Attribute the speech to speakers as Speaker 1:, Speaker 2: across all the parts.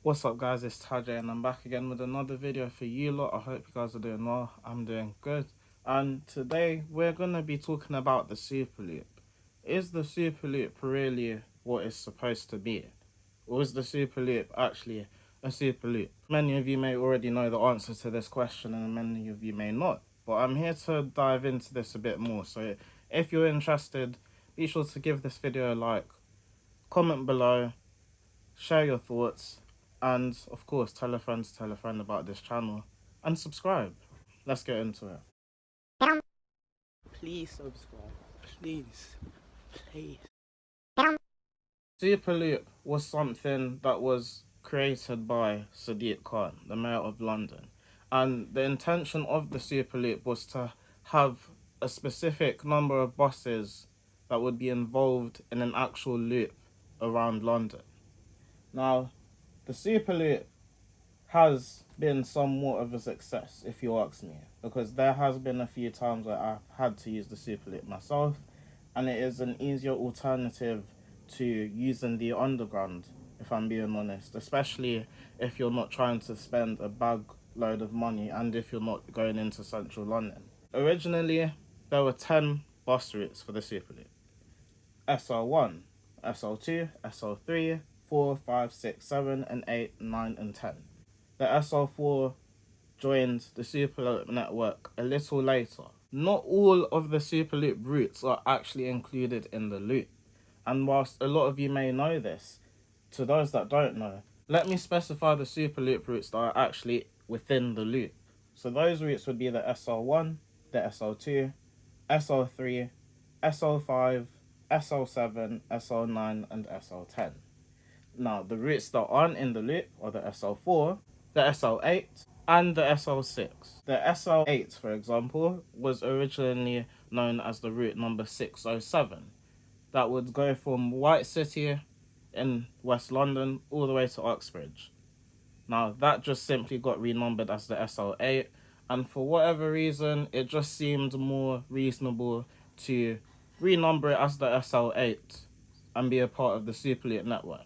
Speaker 1: What's up guys, it's Tajay and I'm back again with another video for you lot. I hope you guys are doing well. I'm doing good. And today we're going to be talking about the Superloop. Is the Superloop really what it's supposed to be? Or is the Superloop actually a Superloop? Many of you may already know the answer to this question and many of you may not. But I'm here to dive into this a bit more. So if you're interested, be sure to give this video a like, comment below, share your thoughts, and of course tell a friend about this channel and subscribe. Let's get into it.
Speaker 2: Please subscribe. Please. Please.
Speaker 1: Superloop was something that was created by Sadiq Khan, the mayor of London, and the intention of the Superloop was to have a specific number of buses that would be involved in an actual loop around London. Now, the Superloop has been somewhat of a success, if you ask me, because there has been a few times where I've had to use the Superloop myself, and it is an easier alternative to using the underground, if I'm being honest, especially if you're not trying to spend a bag load of money and if you're not going into central London. Originally, there were 10 bus routes for the Superloop: SL1, SL2, SL3, 4, 5, 6, 7, and 8, 9, and 10. The SL4 joined the Superloop network a little later. Not all of the Superloop routes are actually included in the loop. And whilst a lot of you may know this, to those that don't know, let me specify the Superloop routes that are actually within the loop. So those routes would be the SL1, the SL2, SL3, SL5, SL7, SL9, and SL10. Now, the routes that aren't in the loop are the SL4, the SL8, and the SL6. The SL8, for example, was originally known as the route number 607. That would go from White City in West London all the way to Uxbridge. Now, that just simply got renumbered as the SL8, and for whatever reason, it just seemed more reasonable to renumber it as the SL8 and be a part of the Superloop network.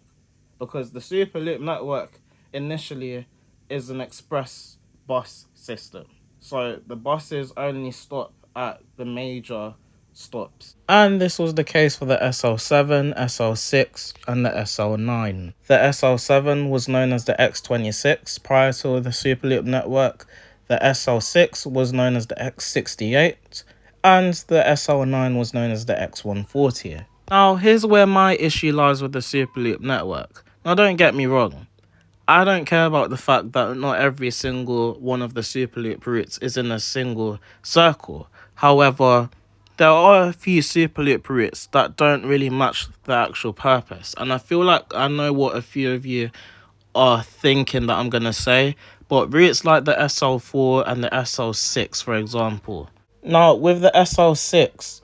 Speaker 1: Because the Superloop network initially is an express bus system. So the buses only stop at the major stops. And this was the case for the SL7, SL6, and the SL9. The SL7 was known as the X26 prior to the Superloop network. The SL6 was known as the X68, and the SL9 was known as the X140. Now, here's where my issue lies with the Superloop network. Now, don't get me wrong. I don't care about the fact that not every single one of the Superloop routes is in a single circle. However, there are a few Superloop routes that don't really match the actual purpose. And I feel like I know what a few of you are thinking that I'm going to say. But routes like the SL4 and the SL6, for example. Now, with the SL6,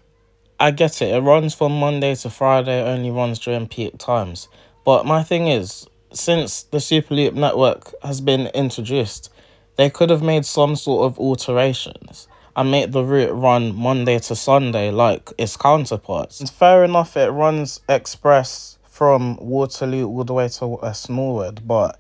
Speaker 1: I get it. It runs from Monday to Friday, only runs during peak times. But my thing is, since the Superloop network has been introduced, they could have made some sort of alterations and make the route run Monday to Sunday like its counterparts. It's fair enough it runs express from Waterloo all the way to West Norwood, but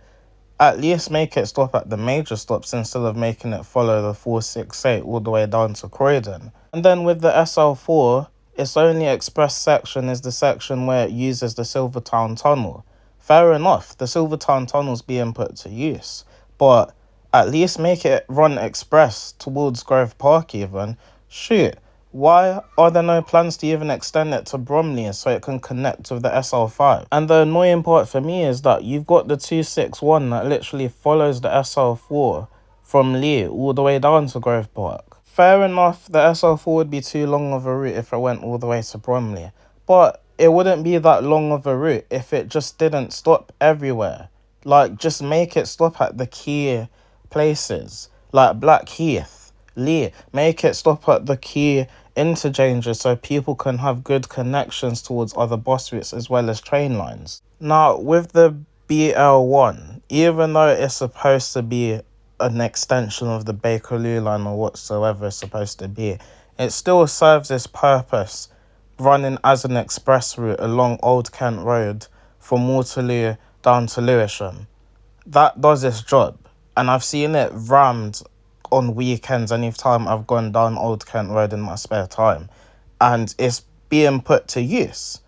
Speaker 1: at least make it stop at the major stops instead of making it follow the 468 all the way down to Croydon. And then with the SL4, its only express section is the section where it uses the Silvertown Tunnel. Fair enough, the Silvertown Tunnel's being put to use, but at least make it run express towards Grove Park even. Shoot, why are there no plans to even extend it to Bromley so it can connect with the SL5? And the annoying part for me is that you've got the 261 that literally follows the SL4 from Lee all the way down to Grove Park. Fair enough, the SL4 would be too long of a route if it went all the way to Bromley, but it wouldn't be that long of a route if it just didn't stop everywhere. Like, just make it stop at the key places, like Blackheath, Lee. Make it stop at the key interchanges so people can have good connections towards other bus routes as well as train lines. Now, with the BL1, even though it's supposed to be an extension of the Bakerloo line or whatsoever it's supposed to be, it still serves its purpose running as an express route along Old Kent Road from Waterloo down to Lewisham. that does its job. And I've seen it rammed on weekends anytime I've gone down Old Kent Road in my spare time. And it's being put to use.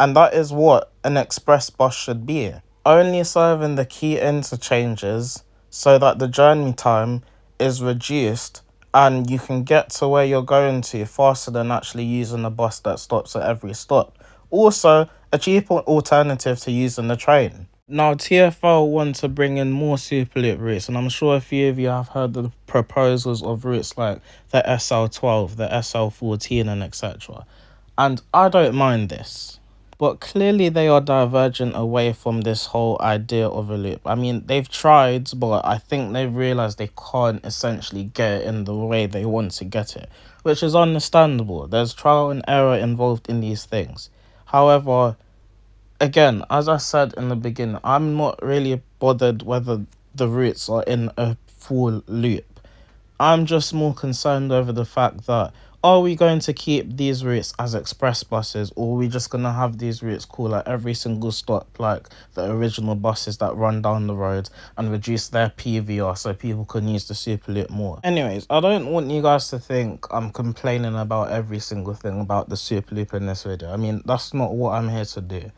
Speaker 1: And that is what an express bus should be. Only serving the key interchanges so that the journey time is reduced and you can get to where you're going to faster than actually using a bus that stops at every stop. Also, a cheaper alternative to using the train. Now, TfL want to bring in more Superloop routes, and I'm sure a few of you have heard the proposals of routes like the SL12, the SL14, and etc. And I don't mind this. But clearly they are divergent away from this whole idea of a loop. I mean, they've tried, but I think they've realised they can't essentially get it in the way they want to get it, which is understandable. There's trial and error involved in these things. However, again, as I said in the beginning, I'm not really bothered whether the routes are in a full loop. I'm just more concerned over the fact that, are we going to keep these routes as express buses, or are we just going to have these routes call at every single stop like the original buses that run down the road and reduce their PVR so people can use the Superloop more? Anyways, I don't want you guys to think I'm complaining about every single thing about the Superloop in this video. I mean, that's not what I'm here to do.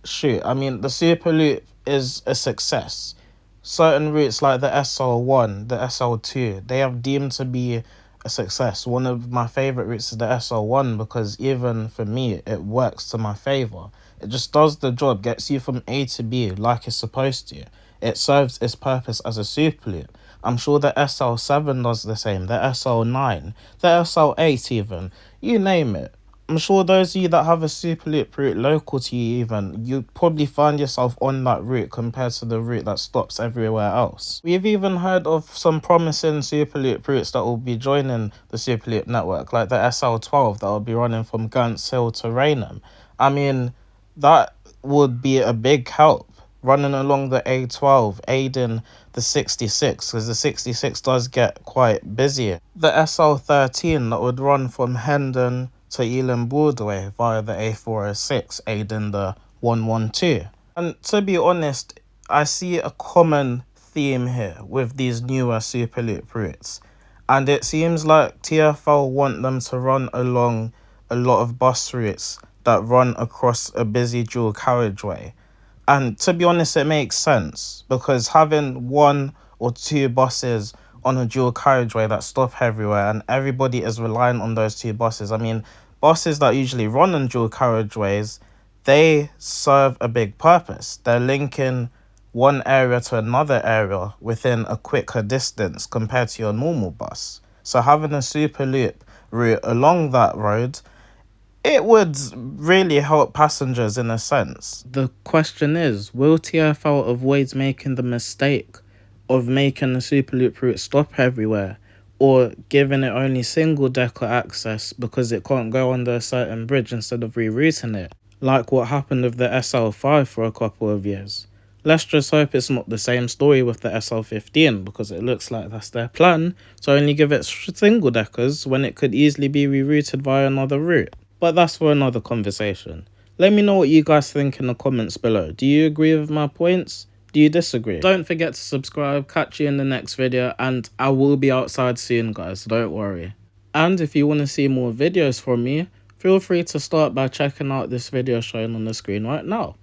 Speaker 1: Shoot, I mean, the Superloop is a success. Certain routes like the SL1, the SL2, they have deemed to be a success. One of my favourite routes is the SL1 because even for me, it works to my favour. It just does the job, gets you from A to B like it's supposed to. It serves its purpose as a Superloop. I'm sure the SL7 does the same, the SL9, the SL8 even, you name it. I'm sure those of you that have a Superloop route local to you even, you probably find yourself on that route compared to the route that stops everywhere else. We've even heard of some promising Superloop routes that will be joining the Superloop network, like the SL12 that will be running from Gants Hill to Raynham. I mean, that would be a big help, running along the A12, aiding the 66, because the 66 does get quite busy. The SL13 that would run from Hendon to Ealing Broadway via the A406, aiding the 112. And to be honest, I see a common theme here with these newer Superloop routes. And it seems like TfL want them to run along a lot of bus routes that run across a busy dual carriageway. And to be honest, it makes sense because having one or two buses on a dual carriageway that stop everywhere and everybody is relying on those two buses. I mean, buses that usually run on dual carriageways, they serve a big purpose. They're linking one area to another area within a quicker distance compared to your normal bus. So having a Superloop route along that road, it would really help passengers in a sense. The question is, will TfL avoid making the mistake of making the Superloop route stop everywhere, or giving it only single decker access because it can't go under a certain bridge instead of rerouting it, like what happened with the SL5 for a couple of years? Let's just hope it's not the same story with the SL15, because it looks like that's their plan, to only give it single deckers when it could easily be rerouted via another route. But that's for another conversation. Let me know what you guys think in the comments below. Do you agree with my points? Do you disagree? Don't forget to subscribe, catch you in the next video, and I will be outside soon, guys, don't worry. And if you want to see more videos from me, feel free to start by checking out this video showing on the screen right now.